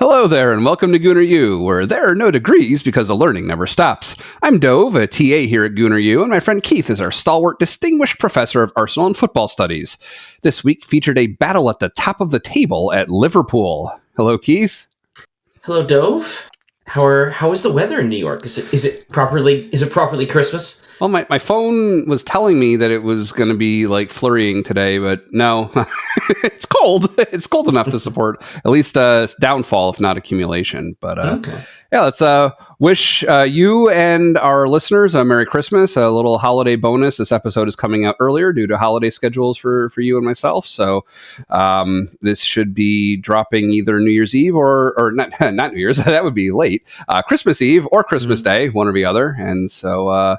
Hello there, and welcome to Gooner U, where there are no degrees because the learning never stops. I'm Dove, a TA here at Gooner U, and my friend Keith is our stalwart, distinguished professor of Arsenal and football studies. This week featured a battle at the top of the table at Liverpool. Hello, Keith. Hello, Dove. How is the weather in New York? Is it properly Christmas? Well, my phone was telling me that it was going to be like flurrying today, but no, it's cold. It's cold enough to support at least downfall, if not accumulation. But yeah, let's wish you and our listeners a Merry Christmas, a little holiday bonus. This episode is coming out earlier due to holiday schedules for you and myself. So this should be dropping either New Year's Eve or not New Year's. That would be late. Christmas Eve or Christmas Day, one or the other. And so,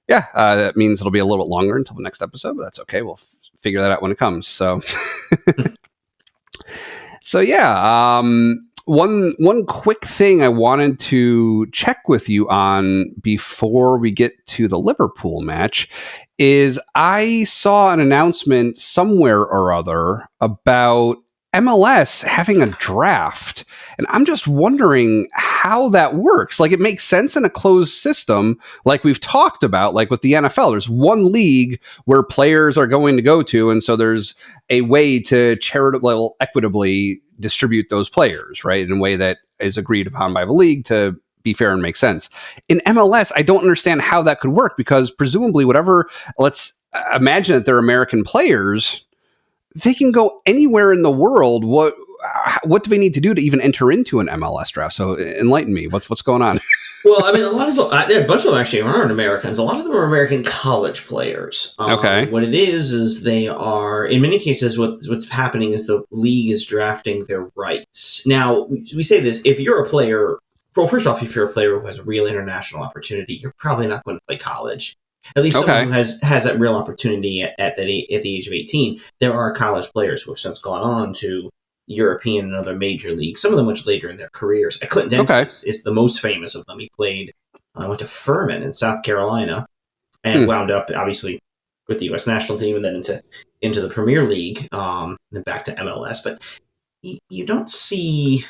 that means it'll be a little bit longer until the next episode, but that's okay. We'll figure that out when it comes. So, one quick thing I wanted to check with you on before we get to the Liverpool match is I saw an announcement somewhere or other about MLS having a draft. And I'm just wondering how that works. Like, it makes sense in a closed system, like we've talked about, like with the NFL. There's one league where players are going to go to, and so there's a way to equitably distribute those players, right, in a way that is agreed upon by the league to be fair and make sense. In MLS, I don't understand how that could work, because presumably let's imagine that they're American players. They can go anywhere in the world. What do they need to do to even enter into an MLS draft? So enlighten me. What's going on? Well, I mean, a bunch of them actually aren't Americans. A lot of them are American college players. Okay. What it is they are, in many cases, what's happening is the league is drafting their rights. Now, we say this, if you're a player, well, first off, if you're a player who has a real international opportunity, you're probably not going to play college. At least someone who has that real opportunity at the age of 18. There are college players who have since gone on to European and other major leagues, some of them much later in their careers. Clinton Dempsey is the most famous of them. He went to Furman in South Carolina and wound up, obviously, with the U.S. national team and then into the Premier League, then back to MLS. But you don't see...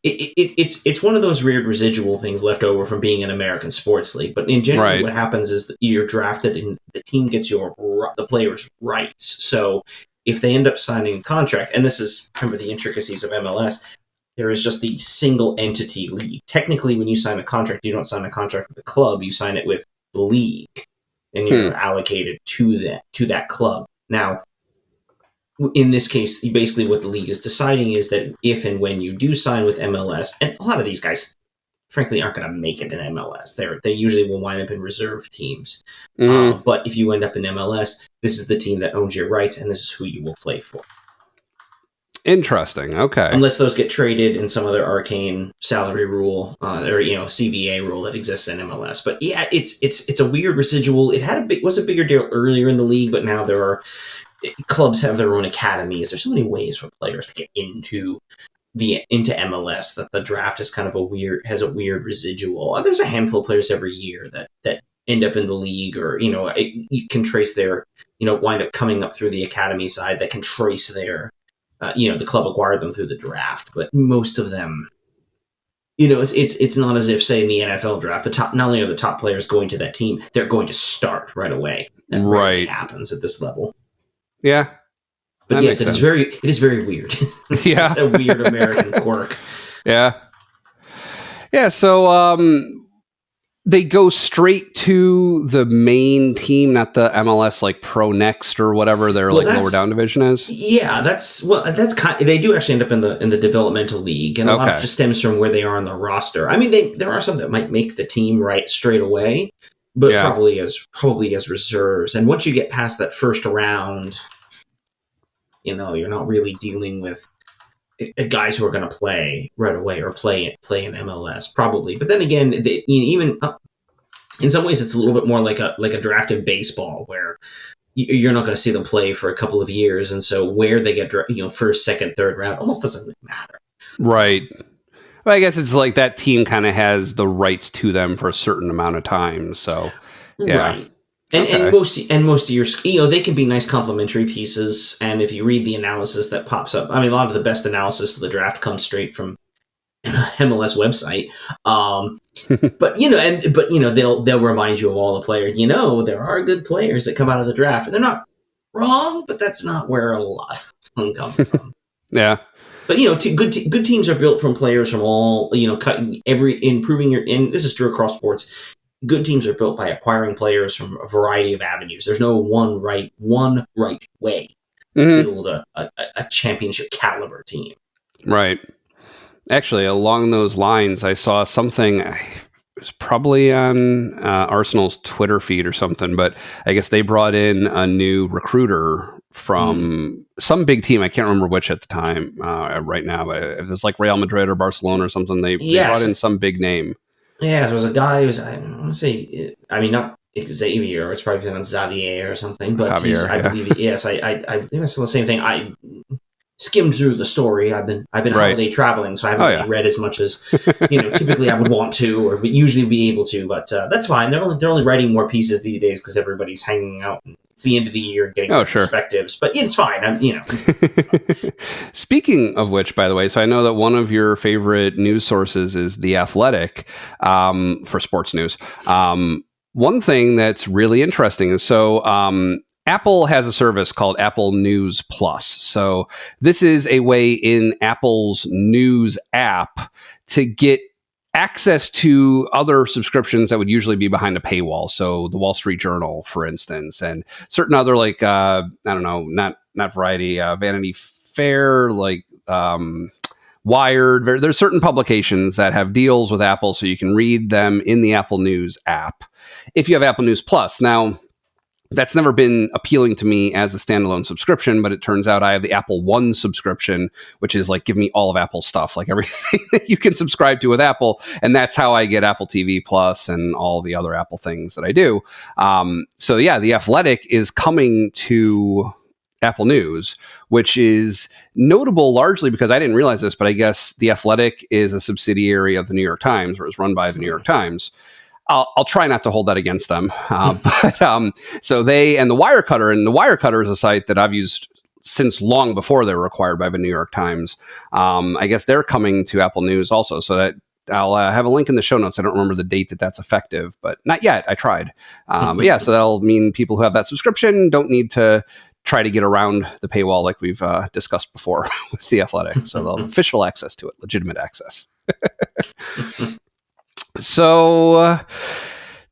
It's one of those weird residual things left over from being an American sports league. But in general, what happens is that you're drafted and the team gets the player's rights. So if they end up signing a contract, and this is, remember the intricacies of MLS, there is just the single entity league. Technically, when you sign a contract, you don't sign a contract with the club, you sign it with the league, and you're allocated to that club. Now, in this case, basically what the league is deciding is that if and when you do sign with MLS, and a lot of these guys, frankly, aren't going to make it in MLS. They usually will wind up in reserve teams. But if you end up in MLS, this is the team that owns your rights, and this is who you will play for. Interesting. Okay. Unless those get traded in some other arcane salary rule or CBA rule that exists in MLS. But yeah, it's a weird residual. It was a bigger deal earlier in the league, but now clubs have their own academies. There's so many ways for players to get into MLS that the draft is kind of has a weird residual. There's a handful of players every year that end up in the league, or you can trace their wind up coming up through the academy side that can trace their the club acquired them through the draft. But most of them, it's not as if, say, in the NFL draft, not only are the top players going to that team, they're going to start right away. That rarely happens at this level. Yeah. But yes, it is very weird. It's just a weird American quirk. Yeah. Yeah, so they go straight to the main team, not the MLS like Pro Next or whatever their lower down division is. Yeah, they do actually end up in the developmental league, and a lot of it just stems from where they are on the roster. I mean, there are some that might make the team right straight away, but probably as reserves. And once you get past that first round, you're not really dealing with guys who are going to play right away or play in MLS, probably. But then again, even in some ways, it's a little bit more like a draft in baseball, where you're not going to see them play for a couple of years, and so where they get first, second, third round almost doesn't really matter. Right. Well, I guess it's like that team kind of has the rights to them for a certain amount of time. So, yeah. Right. And most of your, they can be nice complementary pieces. And if you read the analysis that pops up, I mean, a lot of the best analysis of the draft comes straight from MLS website. But they'll remind you of all the players. There are good players that come out of the draft, and they're not wrong, but that's not where a lot of them come from. Yeah. But good teams are built from players from all improving your. And this is true across sports. Good teams are built by acquiring players from a variety of avenues. There's no one right way to build a championship caliber team. Right. Actually, along those lines, I saw something. It was probably on Arsenal's Twitter feed or something, but I guess they brought in a new recruiter from some big team. I can't remember which at the time right now, but it was like Real Madrid or Barcelona or something. They brought in some big name. Yeah, there was a guy who was, I want to say, not Xavier, it's probably pronounced Xavier or something, but Javier, I believe, yes, I believe I saw the same thing. I skimmed through the story. I've been holiday traveling, so I haven't really read as much as typically I would want to or would usually be able to. But that's fine. They're only writing more pieces these days because everybody's hanging out. And it's the end of the year, getting perspectives. But it's fine. It's fine. Speaking of which, by the way, so I know that one of your favorite news sources is The Athletic for sports news. One thing that's really interesting is Apple has a service called Apple News Plus. So this is a way in Apple's News app to get access to other subscriptions that would usually be behind a paywall. So the Wall Street Journal, for instance, and certain other not Variety, Vanity Fair, Wired. There's certain publications that have deals with Apple, so you can read them in the Apple News app if you have Apple News Plus. Now, that's never been appealing to me as a standalone subscription, but it turns out I have the Apple One subscription, which is give me all of Apple's stuff, everything that you can subscribe to with Apple. And that's how I get Apple TV Plus and all the other Apple things that I do. The Athletic is coming to Apple News, which is notable largely because I didn't realize this, but I guess the Athletic is a subsidiary of the New York Times, or is run by the New York Times. I'll try not to hold that against them. So they and the Wirecutter, and the Wirecutter is a site that I've used since long before they were acquired by the New York Times. I guess they're coming to Apple News also. So that I'll have a link in the show notes. I don't remember the date that's effective, but not yet. I tried. So that'll mean people who have that subscription don't need to try to get around the paywall like we've discussed before with The Athletic. So they'll have official access to it, legitimate access. So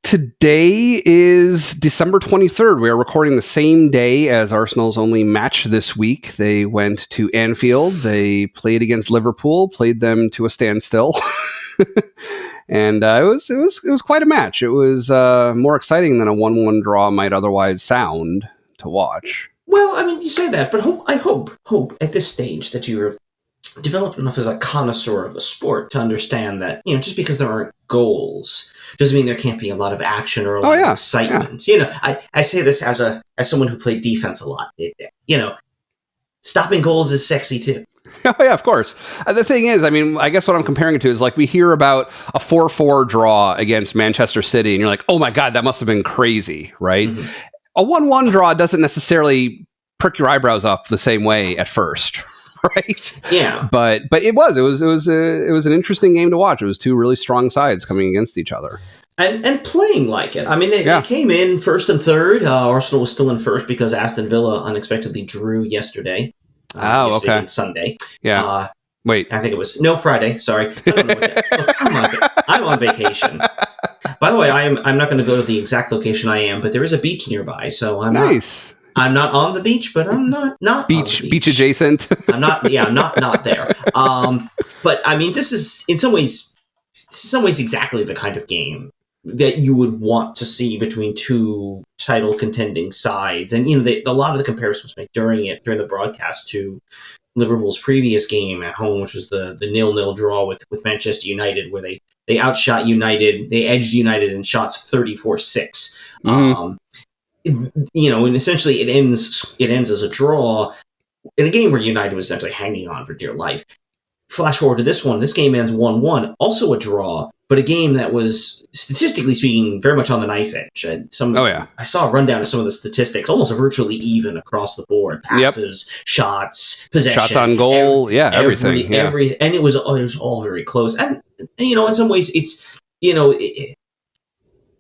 today is December 23rd. We are recording the same day as Arsenal's only match this week. They went to Anfield. They played against Liverpool, played them to a standstill. And it was quite a match. It was more exciting than a 1-1 draw might otherwise sound to watch. Well, you say that, but I hope at this stage that you're developed enough as a connoisseur of the sport to understand that, just because there aren't goals doesn't mean there can't be a lot of action or a lot of excitement. Yeah. I say this as someone who played defense a lot. Stopping goals is sexy too. Oh, yeah, of course. The thing is, I guess what I'm comparing it to is we hear about a 4-4 draw against Manchester City, and you're like, oh my God, that must have been crazy, right? Mm-hmm. A 1-1 draw doesn't necessarily prick your eyebrows up the same way at first. Right. Yeah. But it was an interesting game to watch. It was two really strong sides coming against each other. And playing like it. They came in first and third. Arsenal was still in first because Aston Villa unexpectedly drew yesterday. Okay. And Sunday. Yeah. Wait. I think it was Friday. Sorry. I don't know what I'm on vacation. By the way, I'm not going to go to the exact location I am, but there is a beach nearby, so I'm nice. I'm not on the beach, but I'm not beach, on the beach adjacent. I'm not there. But this is in some ways exactly the kind of game that you would want to see between two title contending sides. And a lot of the comparisons made during the broadcast to Liverpool's previous game at home, which was the 0-0 draw with Manchester United, where they outshot United, they edged United in shots 34-6. Mm-hmm. And essentially it ends as a draw in a game where United was essentially hanging on for dear life. flash forward to this one. This game ends 1-1, also a draw, but a game that was, statistically speaking, very much on the knife edge. I saw a rundown of some of the statistics, almost virtually even across the board. Passes, shots, possession. Shots on goal, everything. And it was all very close. And, in some ways, it's,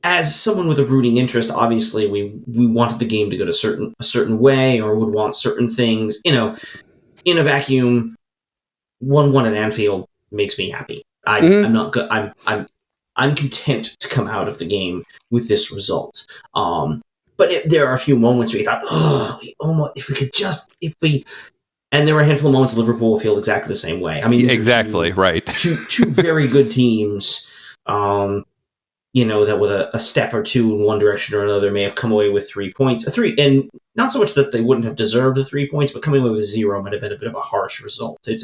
as someone with a rooting interest, obviously we wanted the game to go to a certain way, or would want certain things. In a vacuum, 1-1 at Anfield makes me happy. I'm not good. I'm content to come out of the game with this result. But there are a few moments where you thought, and there were a handful of moments Liverpool will feel exactly the same way. I mean, exactly right. Two very good teams. That with a step or two in one direction or another may have come away with 3 points. And not so much that they wouldn't have deserved the 3 points, but coming away with 0 might have been a bit of a harsh result. All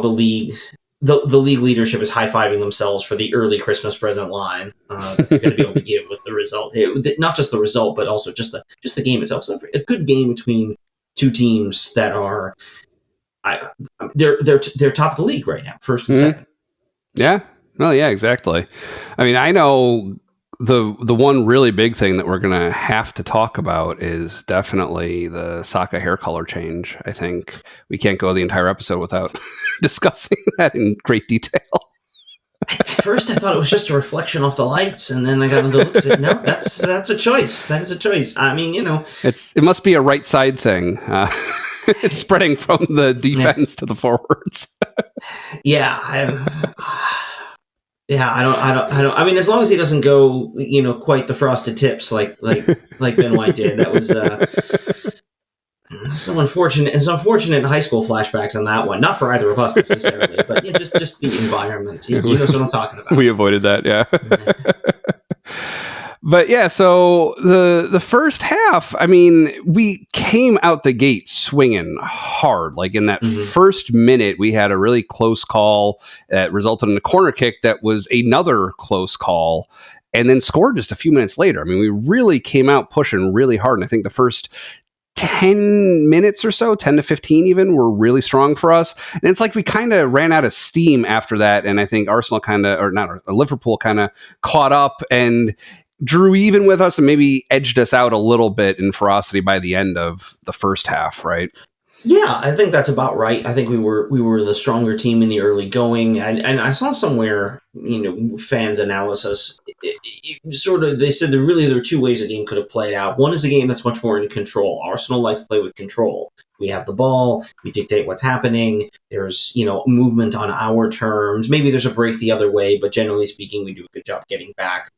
the league. The league leadership is high-fiving themselves for the early Christmas present line that they're going to be able to give with the result. Not just the result, but also just the game itself. So a good game between two teams that are they're top of the league right now, first and second. Yeah. Well, yeah, exactly. I mean, I know the one really big thing that we're going to have to talk about is definitely the Saka hair color change. I think we can't go the entire episode without discussing that in great detail. At first, I thought it was just a reflection off the lights, and then I got into the look and said, no, that's a choice. That is a choice. I mean, it must be a right side thing. It's spreading from the defense to the forwards. I don't. I mean, as long as he doesn't go, quite the frosted tips like Ben White did. That was some unfortunate high school flashbacks on that one. Not for either of us necessarily, but just the environment. You know what I'm talking about. We avoided that, yeah. But yeah, so the first half, I mean, we came out the gate swinging hard. Like in that first minute, we had a really close call that resulted in a corner kick that was another close call, and then scored just a few minutes later. I mean, we really came out pushing really hard, and I think the first 10 minutes or so, 10 to 15 even, were really strong for us. And it's like we kind of ran out of steam after that, and I think Liverpool kind of caught up and drew even with us and maybe edged us out a little bit in ferocity by the end of the first half, right? Yeah, I think that's about right. I think we were the stronger team in the early going, and I saw somewhere, fans' analysis, they said there were two ways the game could have played out. One is a game that's much more in control. Arsenal likes to play with control. We have the ball, we dictate what's happening, there's, movement on our terms. Maybe there's a break the other way, but generally speaking, we do a good job getting back,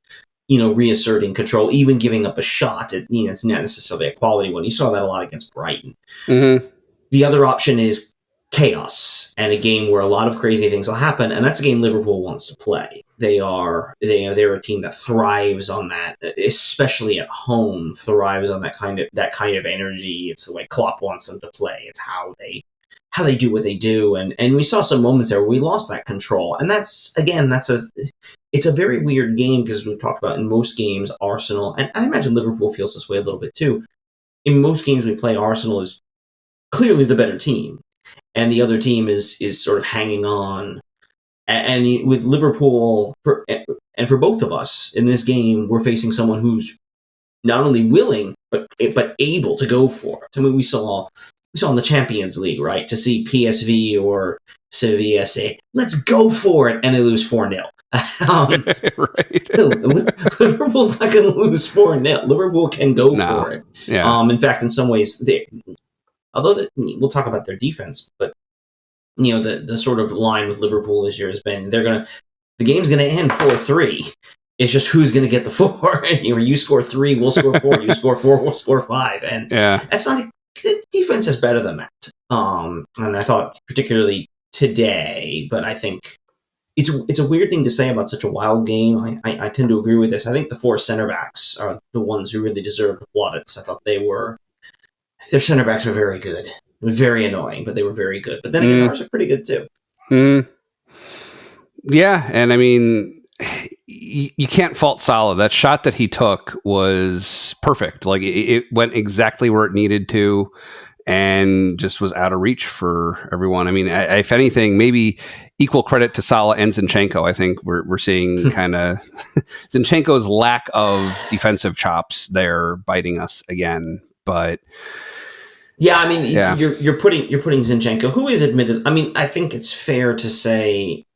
reasserting control, even giving up a shot. It's not necessarily a quality one. You saw that a lot against Brighton. Mm-hmm. The other option is chaos and a game where a lot of crazy things will happen, and that's a game Liverpool wants to play. They're a team that thrives on that, especially at home. Thrives on that kind of energy. It's the way Klopp wants them to play. It's how they do what they do, and we saw some moments there where we lost that control, and it's a very weird game because we've talked about in most games Arsenal, and I imagine Liverpool feels this way a little bit too. In most games we play, Arsenal is clearly the better team, and the other team is sort of hanging on. And with Liverpool, for both of us in this game, we're facing someone who's not only willing but able to go for it. I mean, we saw in the Champions League, right, to see PSV or Sevilla say, "Let's go for it," and they lose 4-0. Right. Liverpool's not going to lose 4-0. Liverpool can go for it. Yeah. In fact, in some ways, we'll talk about their defense, but the sort of line with Liverpool this year has been the game's going to end 4-3. It's just who's going to get the 4. You score 3, we'll score 4. You score 4, we'll score 5. And that's not defense is better than that. And I thought particularly today, but I think it's a weird thing to say about such a wild game. I tend to agree with this. I think the 4 center backs are the ones who really deserve the plaudits. I thought their center backs were very good. Very annoying, but they were very good. But then again, ours are pretty good too. Yeah, and I mean, you can't fault Salah. That shot that he took was perfect. Like it went exactly where it needed to. and just was out of reach for everyone. I mean, if anything, maybe equal credit to Salah and Zinchenko. I think we're seeing kind of Zinchenko's lack of defensive chops there biting us again. But yeah, I mean, you're putting Zinchenko, who is admitted. I mean, I think it's fair to say,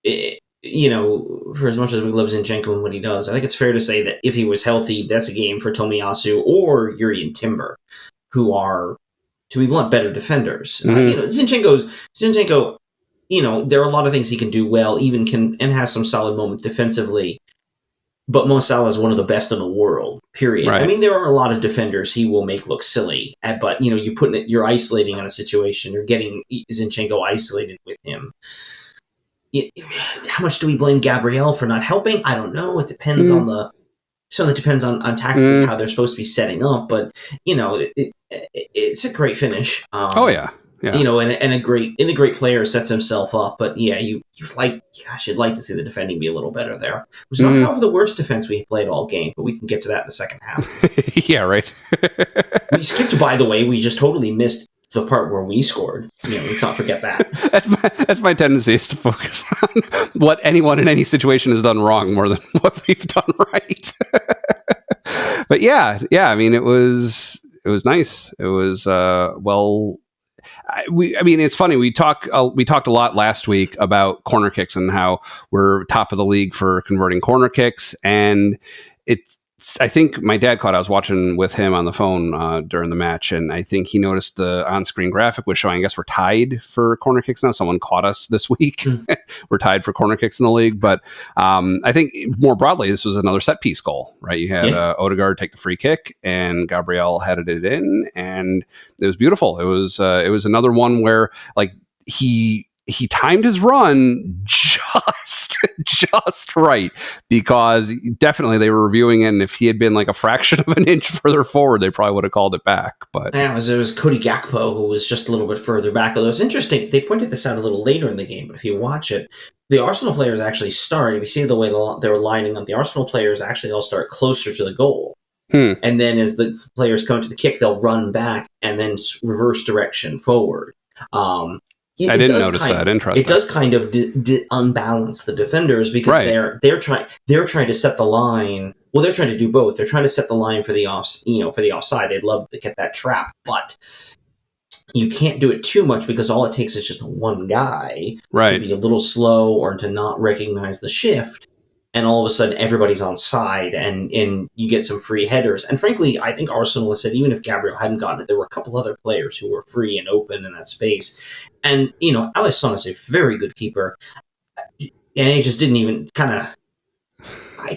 for as much as we love Zinchenko and what he does, I think it's fair to say that if he was healthy, that's a game for Tomiyasu or Yuri and Timber, who are, to be blunt, better defenders. Zinchenko, there are a lot of things he can do well, and has some solid moments defensively. But Mo Salah is one of the best in the world, period. Right. I mean, there are a lot of defenders he will make look silly, but you're isolating on a situation. You're getting Zinchenko isolated with him. How much do we blame Gabriel for not helping? I don't know. It depends on tactically how they're supposed to be setting up. But it's a great finish. Oh yeah. Yeah. And a great player sets himself up. But yeah, you'd like to see the defending be a little better there. It was not over the worst defense we played all game, but we can get to that in the second half. Yeah, right. We skipped, by the way, we just totally missed the part where we scored. Let's not forget that. That's my tendency, is to focus on what anyone in any situation has done wrong more than what we've done right. But yeah, I mean, it was nice. It was it's funny. We talked a lot last week about corner kicks and how we're top of the league for converting corner kicks. And I think my dad I was watching with him on the phone during the match, and I think he noticed the on-screen graphic was showing, I guess we're tied for corner kicks now. Someone caught us this week. We're tied for corner kicks in the league. But I think more broadly, this was another set-piece goal, right? You had Odegaard take the free kick, and Gabriel headed it in, and it was beautiful. It was another one where, like, he timed his run just right, because definitely they were reviewing it, and if he had been like a fraction of an inch further forward, they probably would have called it back. But yeah, it was Cody Gakpo who was just a little bit further back. Although it's interesting, they pointed this out a little later in the game, but if you watch it, the Arsenal players actually start, if you see the way they were lining up, the Arsenal players actually all start closer to the goal. And then as the players come to the kick, they'll run back and then reverse direction forward. I didn't notice that. Interesting. It does kind of unbalance the defenders, because they're trying to set the line. Well, they're trying to do both. They're trying to set the line for the offside. They'd love to get that trap, but you can't do it too much, because all it takes is just one guy to be a little slow or to not recognize the shift, and all of a sudden everybody's on side, and you get some free headers. And frankly, I think Arsenal has said, even if Gabriel hadn't gotten it, there were a couple other players who were free and open in that space. And, Alisson is a very good keeper, and he just didn't even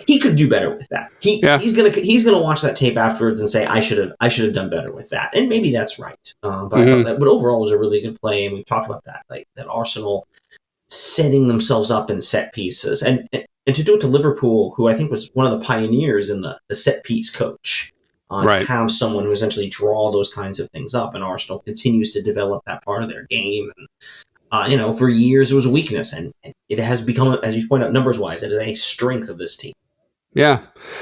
he could do better with that. He's gonna watch that tape afterwards and say, I should have done better with that. And maybe that's right. But I thought but overall it was a really good play, and we talked about that, like that Arsenal setting themselves up in set pieces, and to do it to Liverpool, who I think was one of the pioneers in the set piece coach, to have someone who essentially draw those kinds of things up, and Arsenal continues to develop that part of their game. And for years it was a weakness, and it has become, as you point out, numbers wise, it is a strength of this team. Yeah.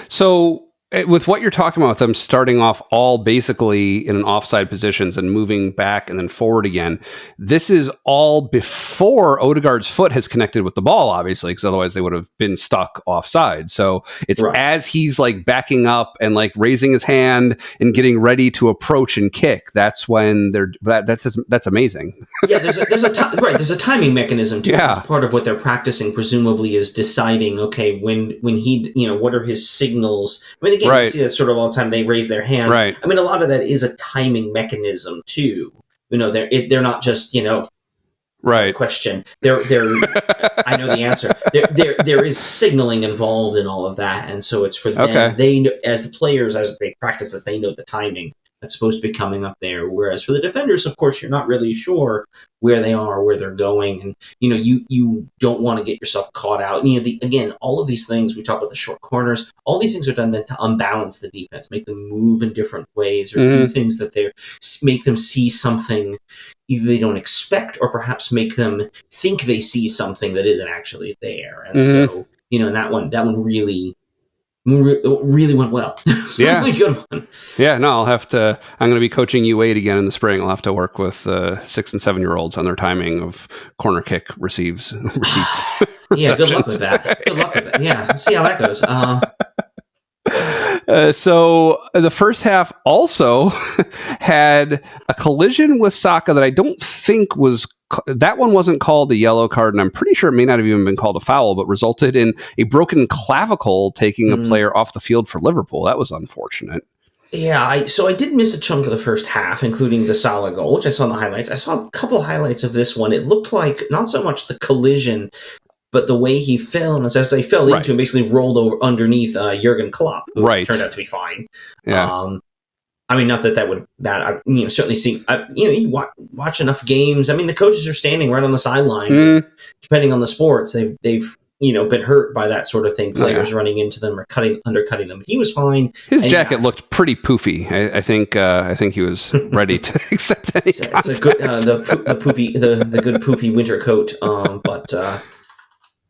So with what you're talking about, with them starting off all basically in an offside positions and moving back and then forward again, this is all before Odegaard's foot has connected with the ball, obviously, because otherwise they would have been stuck offside. So it's as he's like backing up and like raising his hand and getting ready to approach and kick. That's when that's amazing. Yeah, there's a timing mechanism too. Yeah. Part of what they're practicing presumably is deciding, okay, when he, what are his signals? I mean, again, you see that sort of all the time. They raise their hand. Right. I mean, a lot of that is a timing mechanism too. They're not just question. They're I know the answer. There is signaling involved in all of that, and so it's for them. Okay. They know, as the players, as they practice this, they know the timing that's supposed to be coming up there. Whereas for the defenders, of course, you're not really sure where they are, where they're going, and you don't want to get yourself caught out. Again, all of these things we talk about, the short corners, all these things are done meant to unbalance the defense, make them move in different ways, or do things that make them see something either they don't expect, or perhaps make them think they see something that isn't actually there. And so, and that one really really went well. Yeah. Really good one. Yeah, no, I'm going to be coaching U8 again in the spring. I'll have to work with 6 and 7-year-olds on their timing of corner kick receipts. Yeah, good luck with that. Yeah, see how that goes. So the first half also had a collision with Saka that I don't think was... That one wasn't called a yellow card, and I'm pretty sure it may not have even been called a foul, but resulted in a broken clavicle taking a player off the field for Liverpool. That was unfortunate. Yeah, so I did miss a chunk of the first half, including the Salah goal, which I saw in the highlights. I saw a couple highlights of this one. It looked like not so much the collision, but the way he fell, and as they fell into him, basically rolled over underneath Jurgen Klopp, who turned out to be fine. Yeah. I mean, not that would I've certainly seen. You watch enough games. I mean, the coaches are standing right on the sidelines. Depending on the sports, they've been hurt by that sort of thing. Players running into them or undercutting them. He was fine. His jacket looked pretty poofy. I think he was ready to accept any contact. It's a good the poofy the good poofy winter coat. But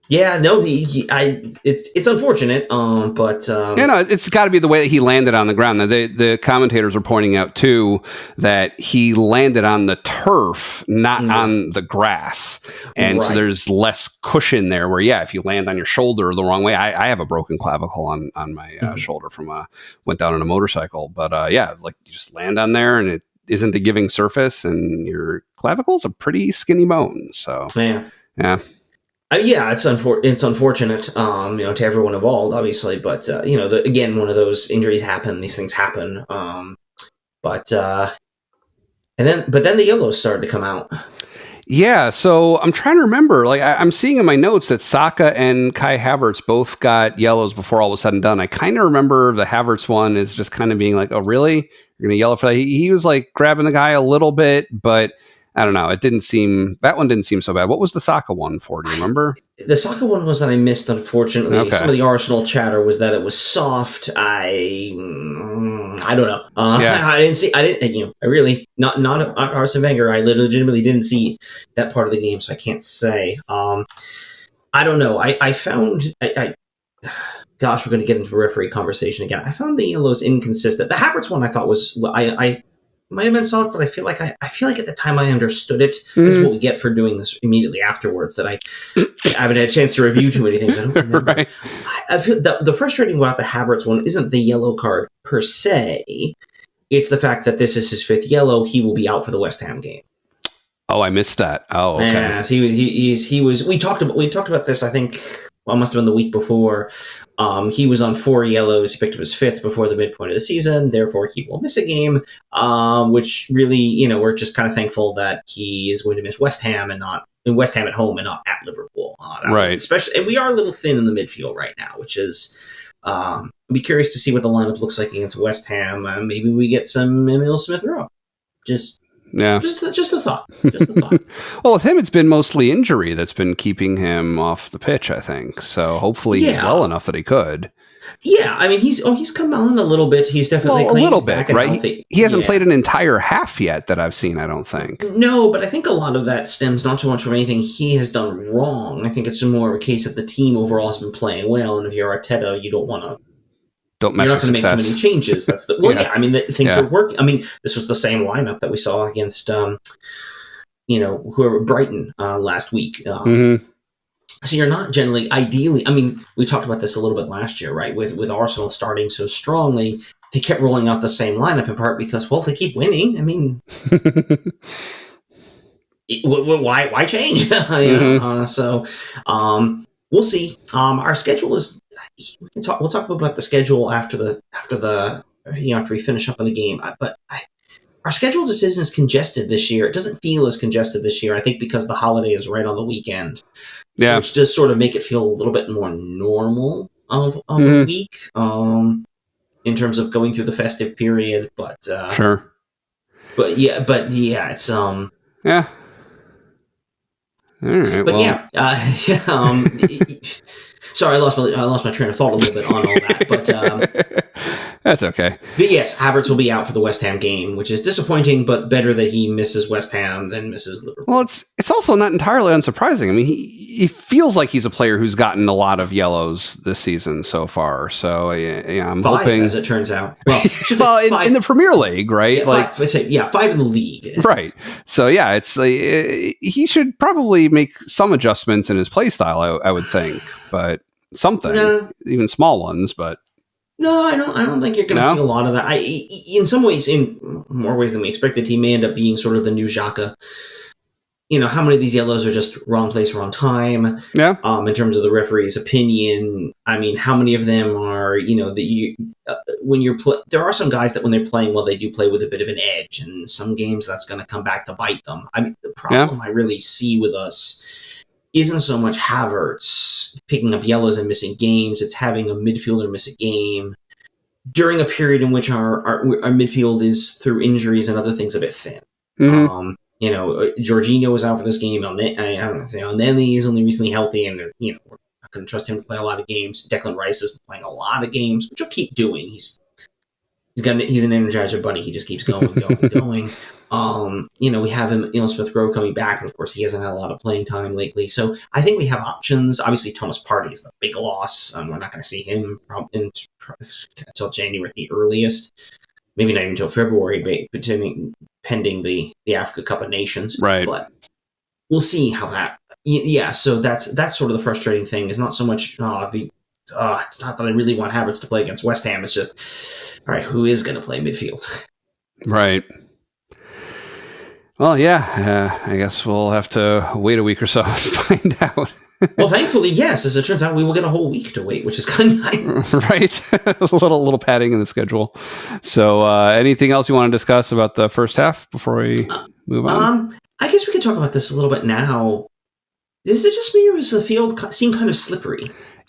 yeah, no, it's unfortunate, but it's got to be the way that he landed on the ground. Now, the commentators are pointing out too that he landed on the turf, not on the grass, and so there's less cushion there. Where if you land on your shoulder the wrong way, I have a broken clavicle on my shoulder from went down on a motorcycle, but like you just land on there and it isn't a giving surface, and your clavicle's a pretty skinny bone. So yeah. It's unfortunate, to everyone involved, obviously, but again, one of those injuries happen. These things happen, but then the yellows started to come out. Yeah, so I'm trying to remember. Like I'm seeing in my notes that Saka and Kai Havertz both got yellows before all was said and done. I kind of remember the Havertz one is just kind of being like, "Oh, really? You're gonna yellow for that?" He was like grabbing the guy a little bit, but I don't know. That one didn't seem so bad. What was the Saka one for? Do you remember? The Saka one was that I missed, unfortunately. Okay. Some of the Arsenal chatter was that it was soft. I don't know. I didn't see. I didn't. I really not Arsene Wenger. I legitimately didn't see that part of the game, so I can't say. I don't know. I found. Gosh, we're going to get into a referee conversation again. I found the yellows inconsistent. The Havertz one I thought was I might have been soft, but I feel like at the time I understood it. This is what we get for doing this immediately afterwards. That I haven't had a chance to review too many things. I don't remember. Right. I feel the frustrating about the Havertz one isn't the yellow card per se. It's the fact that this is his fifth yellow. He will be out for the West Ham game. Oh, I missed that. Oh, okay. Yeah, so he was. We talked about this. I think it must have been the week before. He was on 4 yellows. He picked up his 5th before the midpoint of the season. Therefore, he will miss a game, which really, we're just kind of thankful that he is going to miss West Ham at home and not at Liverpool. Right. Especially, and we are a little thin in the midfield right now, which is, I'd be curious to see what the lineup looks like against West Ham. Maybe we get some Emil Smith-Rowe. Just a thought. Well, with him, it's been mostly injury that's been keeping him off the pitch, I think. So hopefully he's well enough that he could. Yeah, I mean, he's come on a little bit. He's definitely a little bit, right? He hasn't played an entire half yet that I've seen, I don't think. No, but I think a lot of that stems not so much from anything he has done wrong. I think it's more of a case of the team overall has been playing well, and if you're Arteta, you don't want to. Don't mess with success. You're not going to make too many changes. That's I mean, things are working. I mean, this was the same lineup that we saw against, whoever Brighton last week. So you're not generally, ideally. I mean, we talked about this a little bit last year, right? With Arsenal starting so strongly, they kept rolling out the same lineup in part because, they keep winning. I mean, why change? We'll see. Our schedule is. We'll talk about the schedule after we finish up on the game. But our schedule decision is congested this year. It doesn't feel as congested this year. I think because the holiday is right on the weekend, which does sort of make it feel a little bit more normal of a week in terms of going through the festive period. But sure. But yeah, it's yeah. All right, but sorry, I lost my train of thought a little bit on all that, but that's okay. But yes, Havertz will be out for the West Ham game, which is disappointing, but better that he misses West Ham than misses Liverpool. Well, it's also not entirely unsurprising. I mean, he feels like he's a player who's gotten a lot of yellows this season so far. So I'm 5, hoping, as it turns out. Well, in the Premier League, right? Yeah, 5 in the league, right? So yeah, it's he should probably make some adjustments in his play style, I would think, but something, even small ones, but. No, I don't think you're going to see a lot of that. In some ways, in more ways than we expected, he may end up being sort of the new Xhaka. How many of these yellows are just wrong place, wrong time? Yeah. In terms of the referee's opinion, I mean, how many of them are when you're there are some guys that when they're playing well, they do play with a bit of an edge, and some games that's going to come back to bite them. I mean, the problem I really see with us isn't so much Havertz picking up yellows and missing games. It's having a midfielder miss a game during a period in which our midfield is through injuries and other things a bit thin. Mm-hmm. Jorginho was out for this game. Elneny is only recently healthy, and we're not going to trust him to play a lot of games. Declan Rice has been playing a lot of games, which he'll keep doing. He's an energizer bunny. He just keeps going. We have him, Smith Rowe coming back, but of course he hasn't had a lot of playing time lately. So I think we have options. Obviously, Thomas Partey is the big loss. We're not going to see him until January at the earliest. Maybe not even until February, pending the Africa Cup of Nations. Right. But we'll see how that. Yeah. So that's sort of the frustrating thing. Is not so much. It's not that I really want Havertz to play against West Ham. It's just, all right, who is going to play midfield? Right. Well, yeah, I guess we'll have to wait a week or so and find out. Well, thankfully, yes. As it turns out, we will get a whole week to wait, which is kind of nice. Right. A little padding in the schedule. So anything else you want to discuss about the first half before we move on? I guess we could talk about this a little bit now. Is it just me, or does the field seem kind of slippery?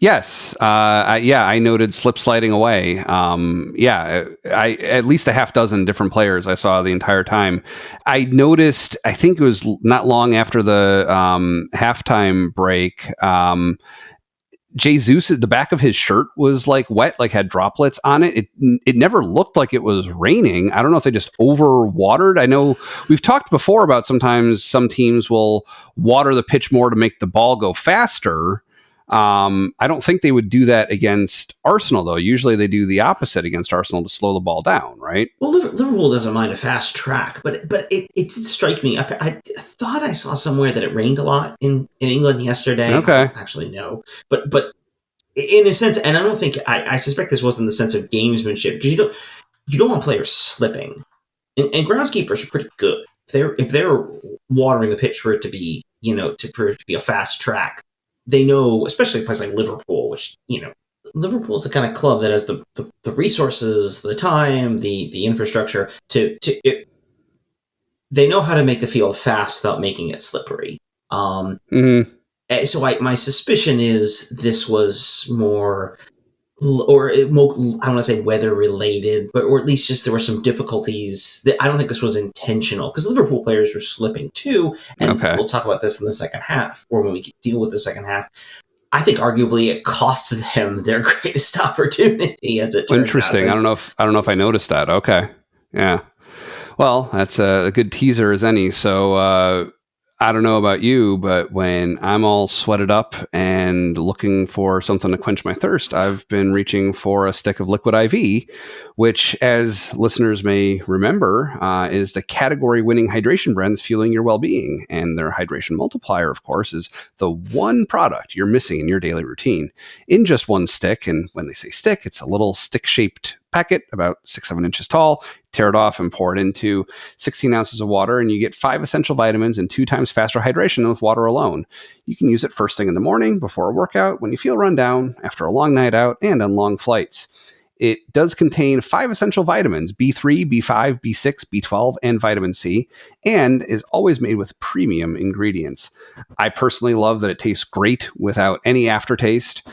Yes. I noted slip sliding away. I at least a half dozen different players I saw the entire time. I noticed, I think it was not long after the halftime break, Jesus, the back of his shirt was like wet, like had droplets on it. It never looked like it was raining. I don't know if they just over watered. I know we've talked before about sometimes some teams will water the pitch more to make the ball go faster. I don't think they would do that against Arsenal, though. Usually they do the opposite against Arsenal to slow the ball down, right? Well, Liverpool doesn't mind a fast track, but it did strike me. I thought I saw somewhere that it rained a lot in England yesterday. Okay. Actually, no. But in a sense, and I don't think, I suspect this wasn't the sense of gamesmanship, because you don't want players slipping. And groundskeepers are pretty good. If they're watering the pitch for it to be, for it to be a fast track, they know, especially a place like Liverpool, which, Liverpool is the kind of club that has the resources, the time, the infrastructure they know how to make the field fast without making it slippery. So my suspicion is this was more, I don't want to say weather related, or at least just there were some difficulties. I don't think this was intentional, because Liverpool players were slipping too. And We'll talk about this in the second half, or when we deal with the second half. I think arguably it cost them their greatest opportunity, as it turns out. Interesting. I don't know if I noticed that. Okay. Yeah. Well, that's a good teaser as any. So, I don't know about you, but when I'm all sweated up and looking for something to quench my thirst, I've been reaching for a stick of Liquid IV, which, as listeners may remember, is the category-winning hydration brands fueling your well-being. And their hydration multiplier, of course, is the one product you're missing in your daily routine in just one stick. And when they say stick, it's a little stick-shaped packet about 6-7 inches tall. Tear it off and pour it into 16 ounces of water, and you get 5 essential vitamins and 2 times faster hydration than with water alone. You can use it first thing in the morning, before a workout, when you feel run down, after a long night out, and on long flights. It does contain 5 essential vitamins, B3, B5, B6, B12, and vitamin C, and is always made with premium ingredients. I personally love that it tastes great without any aftertaste.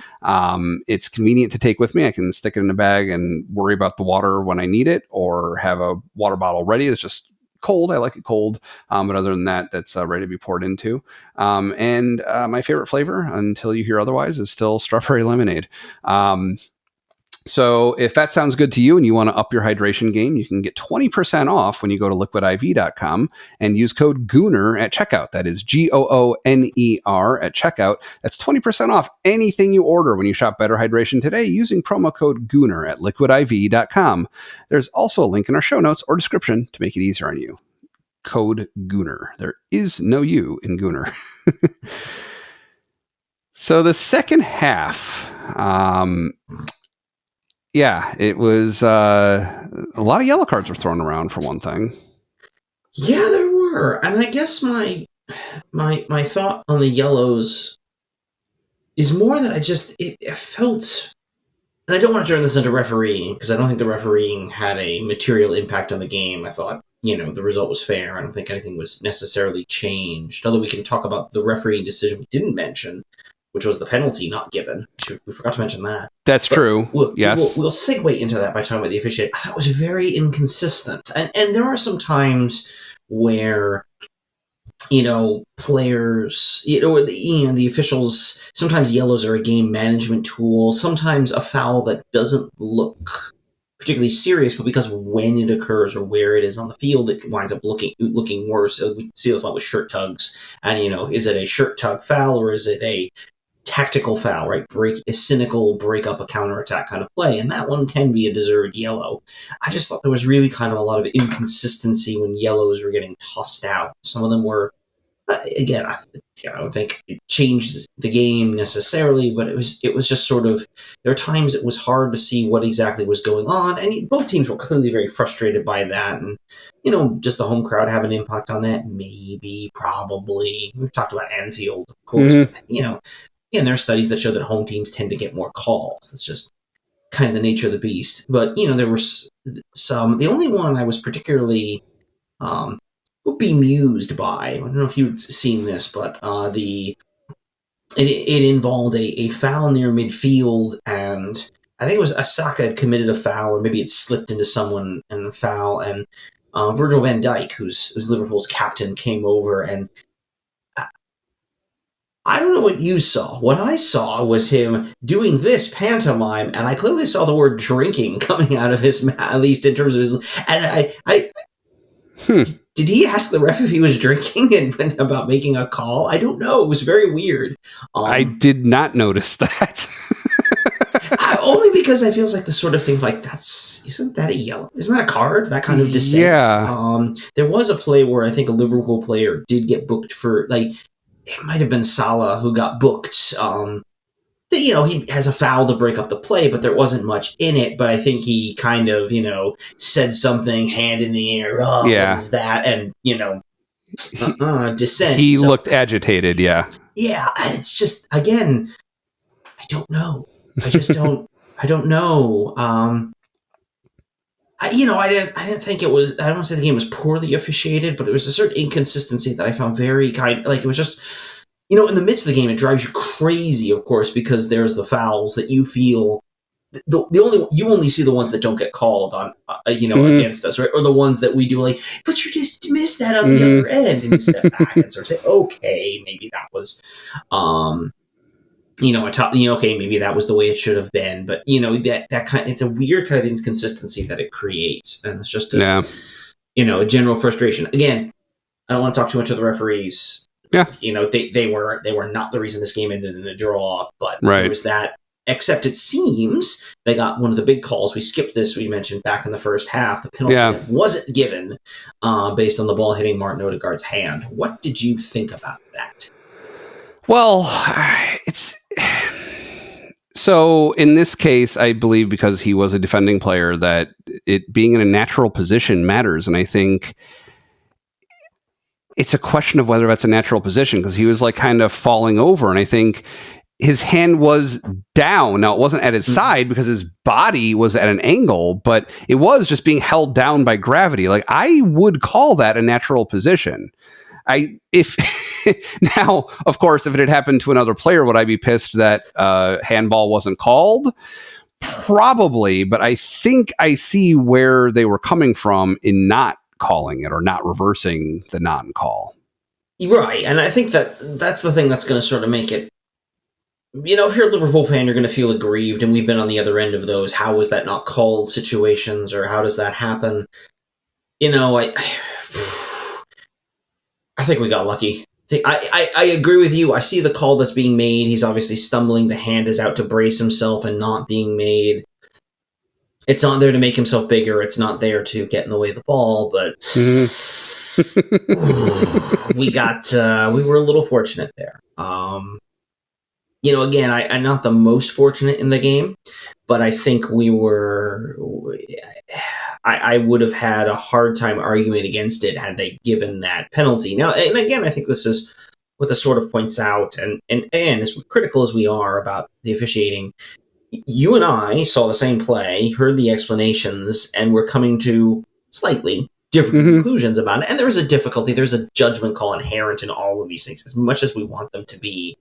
It's convenient to take with me. I can stick it in a bag and worry about the water when I need it, or have a water bottle ready. It's just cold. I like it cold. But other than that, that's ready to be poured into. And my favorite flavor, until you hear otherwise, is still strawberry lemonade. So if that sounds good to you and you want to up your hydration game, you can get 20% off when you go to liquidiv.com and use code Gooner at checkout. That is GOONER at checkout. That's 20% off anything you order when you shop Better Hydration today using promo code Gooner at liquidiv.com. There's also a link in our show notes or description to make it easier on you. Code Gooner. There is no U in Gooner. So the second half, it was a lot of yellow cards were thrown around for one thing. Yeah, there were, and I guess my thought on the yellows is more that it felt, and I don't want to turn this into refereeing because I don't think the refereeing had a material impact on the game. I thought, the result was fair. I don't think anything was necessarily changed. Although we can talk about the refereeing decision we didn't mention, which was the penalty not given. We forgot to mention that. That's true. Yes. We'll segue into that by talking about the officiating. That was very inconsistent. And there are some times where, players, the officials, sometimes yellows are a game management tool. Sometimes a foul that doesn't look particularly serious, but because of when it occurs or where it is on the field, it winds up looking worse. So we see this a lot with shirt tugs. And, is it a shirt tug foul or is it a tactical foul, right? A cynical break up a counterattack kind of play, and that one can be a deserved yellow. I just thought there was really kind of a lot of inconsistency when yellows were getting tossed out. Some of them were, again, I don't think it changed the game necessarily, but it was just sort of, there are times it was hard to see what exactly was going on, and both teams were clearly very frustrated by that, and does the home crowd have an impact on that? Maybe, probably. We've talked about Anfield, of course. And there are studies that show that home teams tend to get more calls. That's just kind of the nature of the beast. But, there were some. The only one I was particularly bemused by, I don't know if you've seen this, but it involved a foul near midfield, and I think it was Asaka had committed a foul, or maybe it slipped into someone in the foul, and Virgil van Dijk, who's Liverpool's captain, came over, and I don't know what you saw. What I saw was him doing this pantomime, and I clearly saw the word drinking coming out of his mouth, at least in terms of his. And did he ask the ref if he was drinking and about making a call? I don't know. It was very weird. I did not notice that. Only because I feels like the sort of thing like isn't that a yellow? Isn't that a card? That kind of dissent. Yeah. There was a play where I think a Liverpool player did get booked for it might have been Salah who got booked. He has a foul to break up the play, but there wasn't much in it. But I think he kind of, said something, hand in the air. Oh, what is that? And, dissent. He looked agitated, yeah. Yeah, and it's just, again, I don't know. I just don't, I don't know. I didn't think it was, I don't want to say the game was poorly officiated, but it was a certain inconsistency that I found very it was just, in the midst of the game, it drives you crazy, of course, because there's the fouls that you feel, you only see the ones that don't get called on, against us, right? Or the ones that we do but you just missed that on the other end, and you step back and sort of say, okay, maybe that was, okay, maybe that was the way it should have been, but that kind, it's a weird kind of inconsistency that it creates, and it's just a general frustration. Again, I don't want to talk too much of the referees. Yeah, they were not the reason this game ended in a draw, but right. There was that. Except it seems they got one of the big calls. We skipped this. We mentioned back in the first half, the penalty that wasn't given based on the ball hitting Martin Odegaard's hand. What did you think about that? Well, so in this case, I believe because he was a defending player that it being in a natural position matters. And I think it's a question of whether that's a natural position because he was kind of falling over. And I think his hand was down. Now, it wasn't at his side because his body was at an angle, but it was just being held down by gravity. I would call that a natural position. Now, of course, if it had happened to another player, would I be pissed that handball wasn't called? Probably, but I think I see where they were coming from in not calling it or not reversing the non-call. Right, and I think that's the thing that's going to sort of make it if you're a Liverpool fan, you're going to feel aggrieved, and we've been on the other end of those. How was that not called situations, or how does that happen? I think we got lucky. I agree with you. I see the call that's being made. He's obviously stumbling. The hand is out to brace himself and not being made. It's not there to make himself bigger. It's not there to get in the way of the ball, but we were a little fortunate there. Again, I'm not the most fortunate in the game, but I think I would have had a hard time arguing against it had they given that penalty. Now, and again, I think this is what this sort of points out, and as critical as we are about the officiating, you and I saw the same play, heard the explanations, and we're coming to slightly different conclusions about it. And there is a difficulty. There's a judgment call inherent in all of these things. As much as we want them to be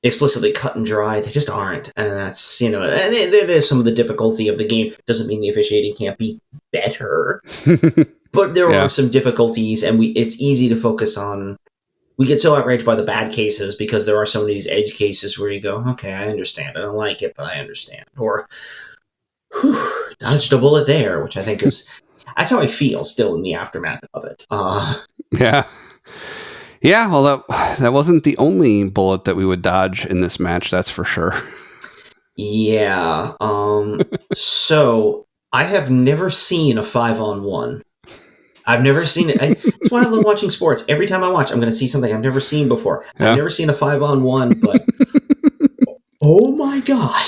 explicitly cut and dry, they just aren't. And that's, and it is some of the difficulty of the game. Doesn't mean the officiating can't be better. But there are some difficulties, and it's easy to focus on. We get so outraged by the bad cases because there are some of these edge cases where you go, okay, I understand. I don't like it, but I understand. Or, dodged a bullet there, which I think is... That's how I feel still in the aftermath of it. Yeah. Yeah, well, that wasn't the only bullet that we would dodge in this match, that's for sure. Yeah. So, I have never seen a 5-on-1. I've never seen it. That's why I love watching sports. Every time I watch, I'm going to see something I've never seen before. Yeah. I've never seen a 5-on-1, but oh my God.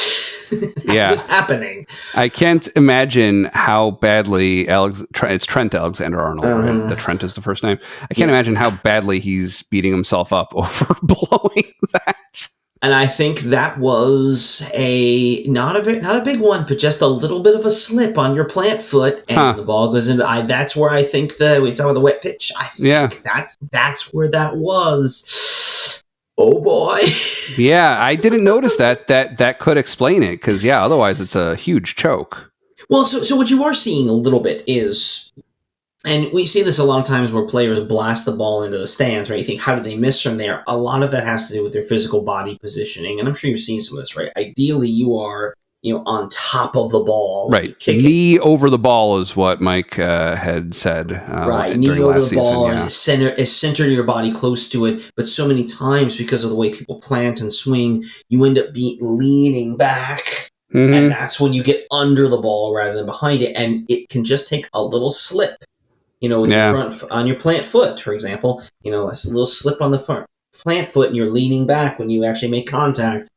That was happening. I can't imagine how badly it's Trent Alexander-Arnold, right? The Trent is the first name. I can't imagine how badly he's beating himself up over blowing that. And I think that was not a big one, but just a little bit of a slip on your plant foot, and the ball goes into. That's where I think we talk about the wet pitch. I think that's where that was. Oh boy. Yeah, I didn't notice that could explain it, because otherwise it's a huge choke. Well, so what you are seeing a little bit is. And we see this a lot of times where players blast the ball into the stands, right? You think, how did they miss from there? A lot of that has to do with their physical body positioning. And I'm sure you've seen some of this, right? Ideally, you are, on top of the ball. Right. Knee over the ball is what Mike had said. Right. Knee over the ball is center your body close to it. But so many times, because of the way people plant and swing, you end up leaning back. And that's when you get under the ball rather than behind it. And it can just take a little slip. With your front on your plant foot, for example, a little slip on the front plant foot, and you're leaning back when you actually make contact,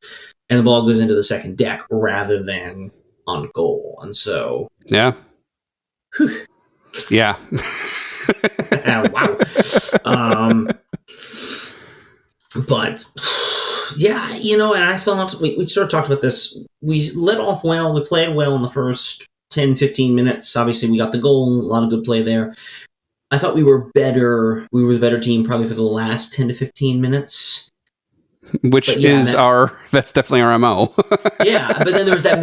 and the ball goes into the second deck rather than on goal. And so, wow. But and I thought we sort of talked about this. We let off well. We played well in the first 10, 15 minutes. Obviously, we got the goal. A lot of good play there. I thought we were better. We were the better team probably for the last 10 to 15 minutes. Which that's definitely our MO. Yeah, but then there was that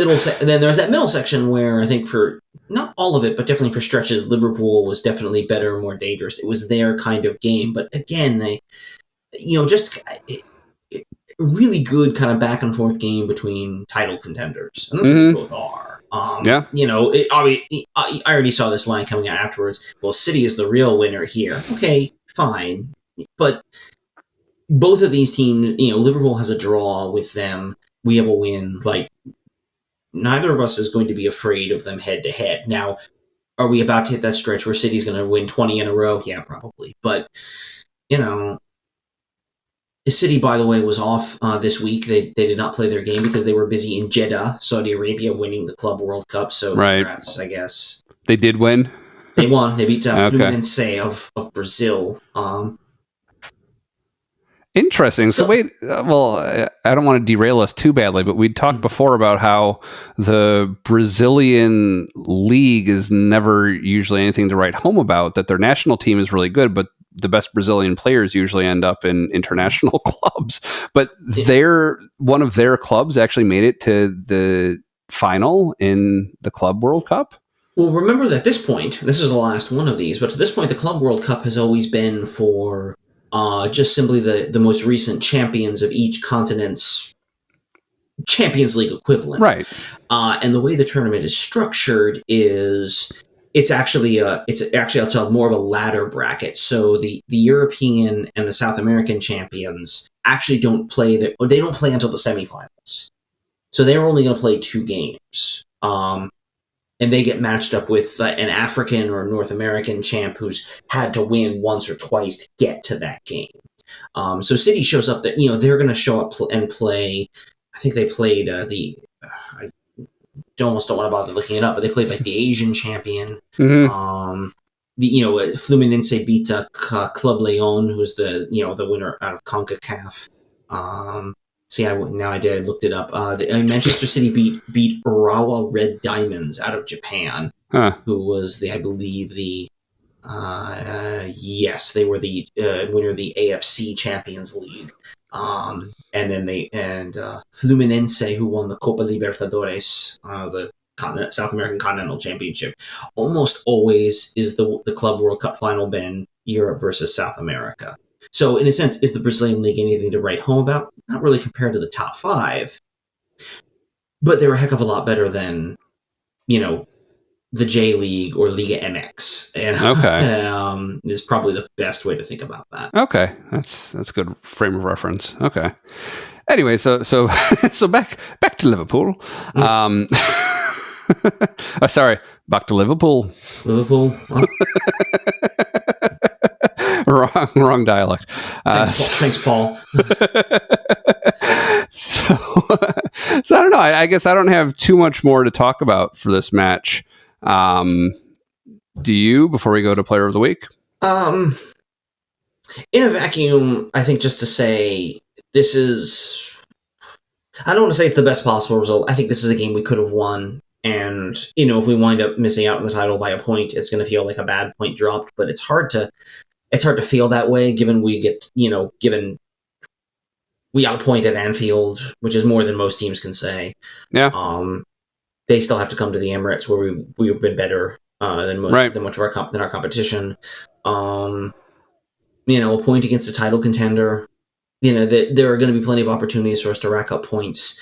middle section where I think for not all of it, but definitely for stretches, Liverpool was definitely better and more dangerous. It was their kind of game. But again, a really good kind of back and forth game between title contenders. And that's what they both are. I already saw this line coming out afterwards. Well, City is the real winner here. Okay, fine. But both of these teams, Liverpool has a draw with them. We have a win. Like, neither of us is going to be afraid of them head to head. Now, are we about to hit that stretch where City's going to win 20 in a row? Yeah, probably. But, the City, by the way, was off this week. They did not play their game because they were busy in Jeddah, Saudi Arabia, winning the Club World Cup. So, congrats, I guess. They did win? They won. They beat Fluminense of Brazil. Interesting. So wait, I don't want to derail us too badly, but we talked before about how the Brazilian league is never usually anything to write home about, that their national team is really good, but the best Brazilian players usually end up in international clubs. But one of their clubs actually made it to the final in the Club World Cup. Well, remember that at this point, this is the last one of these, but to this point, the Club World Cup has always been for just simply the most recent champions of each continent's Champions League equivalent. Right. And the way the tournament is structured is it's actually more of a ladder bracket. So the European and the South American champions actually don't play until the semifinals. So they're only going to play 2 games. And they get matched up with an African or North American champ who's had to win once or twice to get to that game. So City shows up that, they're going to show up and play. I think they played I almost don't want to bother looking it up, but they played like the Asian champion. Mm-hmm. Fluminense beat Club Leon, who's the winner out of CONCACAF. I looked it up. Manchester City beat Urawa Red Diamonds out of Japan, who was they were the winner of the AFC Champions League. And Fluminense, who won the Copa Libertadores, the South American Continental Championship. Almost always is the Club World Cup final been Europe versus South America. So, in a sense, is the Brazilian League anything to write home about? Not really compared to the top 5. But they're a heck of a lot better than, the J League or Liga MX. And is probably the best way to think about that. Okay. That's a good frame of reference. Okay. Anyway, so back to Liverpool. Sorry, back to Liverpool. Liverpool. Wrong dialect. Thanks, Paul. So I don't know. I guess I don't have too much more to talk about for this match. Do you, before we go to Player of the Week? In a vacuum, I think just to say this is... I don't want to say it's the best possible result. I think this is a game we could have won. And, if we wind up missing out on the title by a point, it's going to feel like a bad point dropped. But it's hard to feel that way, given we got a point at Anfield, which is more than most teams can say. Yeah. They still have to come to the Emirates, where we've been better than much of our competition. A point against a title contender. There are going to be plenty of opportunities for us to rack up points.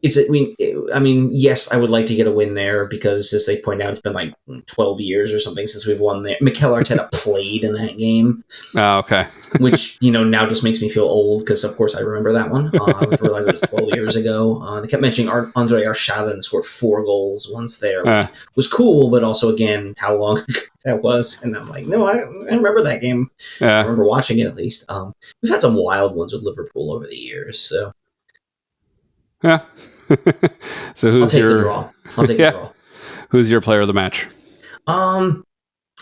Yes, I would like to get a win there because, as they point out, it's been like 12 years or something since we've won there. Mikel Arteta played in that game. Oh, okay. Which, now just makes me feel old because, of course, I remember that one. I realized it was 12 years ago. They kept mentioning Andre Arshavin scored 4 goals once there, which was cool, but also, again, how long ago that was. And I'm like, no, I remember that game. I remember watching it, at least. We've had some wild ones with Liverpool over the years, so... Yeah. So I'll take the draw. The draw. Who's your player of the match? I'm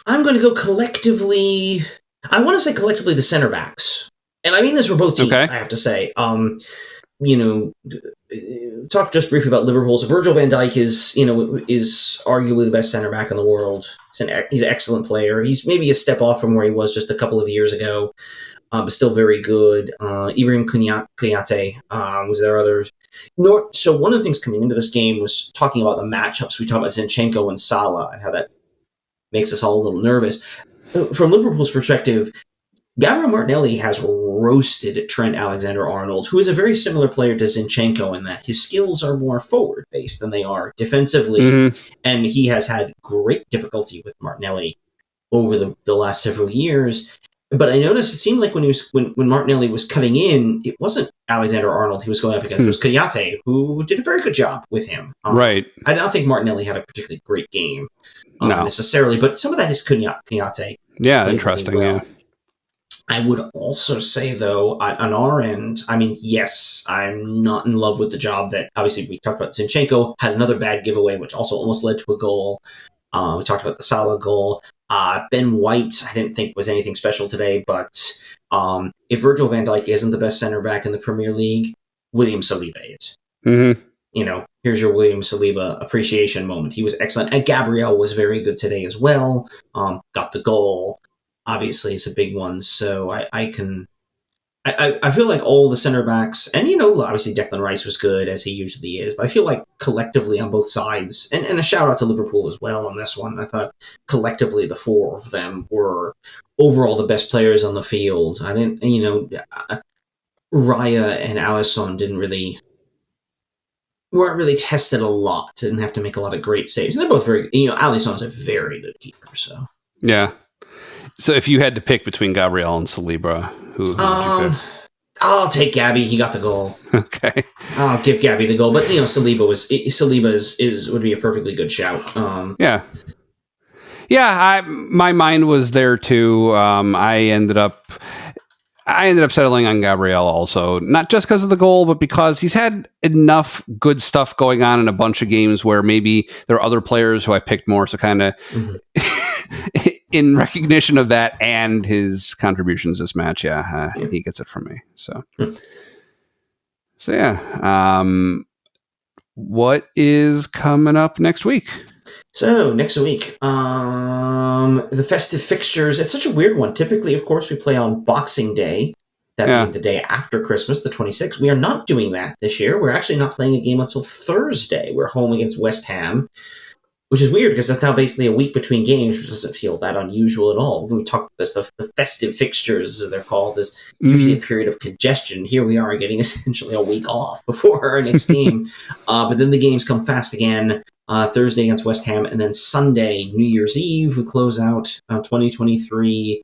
going to go collectively. I want to say collectively the center backs, and I mean this for both teams. Okay. I have to say. Talk just briefly about Liverpool's. Virgil van Dijk is arguably the best center back in the world. He's an excellent player. He's maybe a step off from where he was just a couple of years ago, but still very good. Ibrahim Kouyate was there. Others. So one of the things coming into this game was talking about the matchups. We talked about Zinchenko and Salah and how that makes us all a little nervous. From Liverpool's perspective, Gabriel Martinelli has roasted Trent Alexander-Arnold, who is a very similar player to Zinchenko in that his skills are more forward-based than they are defensively, and he has had great difficulty with Martinelli over the last several years. But I noticed it seemed like when Martinelli was cutting in, it wasn't Alexander-Arnold he was going up against. It was Kouyate, who did a very good job with him. Right. I don't think Martinelli had a particularly great game necessarily, but some of that is Kouyate. Yeah, interesting, well. Yeah. I would also say, though, on our end, yes, I'm not in love with the job that, obviously, we talked about Zinchenko, had another bad giveaway, which also almost led to a goal. We talked about the Salah goal. Ben White, I didn't think was anything special today, but if Virgil van Dijk isn't the best center back in the Premier League, William Saliba is. Mm-hmm. Here's your William Saliba appreciation moment. He was excellent. And Gabriel was very good today as well. Got the goal. Obviously, it's a big one. So I feel like all the center backs, and obviously Declan Rice was good as he usually is, but I feel like collectively on both sides, and a shout out to Liverpool as well on this one. I thought collectively the 4 of them were overall the best players on the field. I didn't, Raya and Alisson didn't really weren't really tested a lot. Didn't have to make a lot of great saves. And they're both very, Alisson's a very good keeper. So yeah. So if you had to pick between Gabriel and Saliba, who would you pick? I'll take Gabby. He got the goal. Okay. I'll give Gabby the goal. But Saliba would be a perfectly good shout. Yeah. Yeah, my mind was there too. I ended up settling on Gabriel also, not just because of the goal, but because he's had enough good stuff going on in a bunch of games where maybe there are other players who I picked more. So kind of in recognition of that and his contributions this match, he gets it from me. So yeah. What is coming up next week? So next week, the festive fixtures. It's such a weird one. Typically, of course, we play on Boxing Day, that being the day after Christmas, the 26th. We are not doing that this year. We're actually not playing a game until Thursday. We're home against West Ham, which is weird because that's now basically a week between games, which doesn't feel that unusual at all. When we talk about this stuff, the festive fixtures, as they're called, is usually a period of congestion. Here we are getting essentially a week off before our next game. But then the games come fast again. Thursday against West Ham, and then Sunday, New Year's Eve, we close out 2023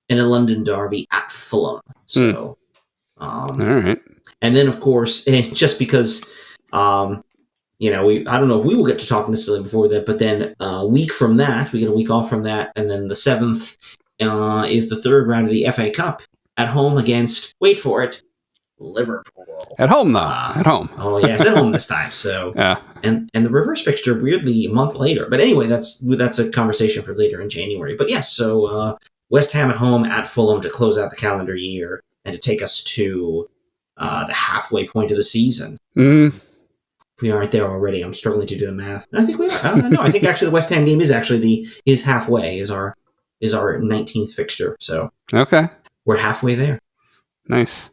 in a London derby at Fulham. So, all right. And then, of course, just because, I don't know if we will get to talk necessarily before that, but then a week from that, we get a week off from that, and then the 7th is the third round of the FA Cup at home against, wait for it, Liverpool. At home, though. At home. Oh, yes, at home this time. So, and the reverse fixture, weirdly, a month later. But anyway, that's a conversation for later in January. But yes, so West Ham at home at Fulham to close out the calendar year and to take us to the halfway point of the season. If we aren't there already, I'm struggling to do the math. And I think we are. No, I think actually the West Ham game is actually halfway, is our 19th fixture. So okay, we're halfway there. Nice.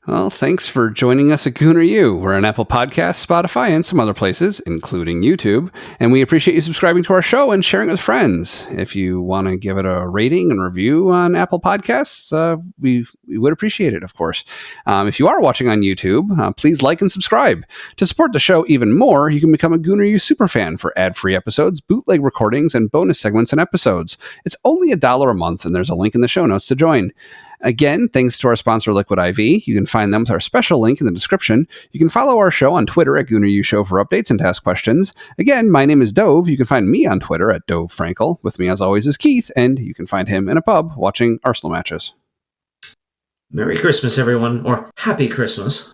Well, thanks for joining us at Gooner U. We're on Apple Podcasts, Spotify, and some other places, including YouTube. And we appreciate you subscribing to our show and sharing it with friends. If you want to give it a rating and review on Apple Podcasts, we would appreciate it, of course. If you are watching on YouTube, please like and subscribe. To support the show even more, you can become a Gooner U superfan for ad-free episodes, bootleg recordings, and bonus segments and episodes. It's only $1 a month, and there's a link in the show notes to join. Again, thanks to our sponsor, Liquid IV. You can find them with our special link in the description. You can follow our show on Twitter at Gooner U Show for updates and to ask questions. Again, my name is Dove. You can find me on Twitter at Dove Frankel. With me, as always, is Keith, and you can find him in a pub watching Arsenal matches. Merry Christmas, everyone, or Happy Christmas.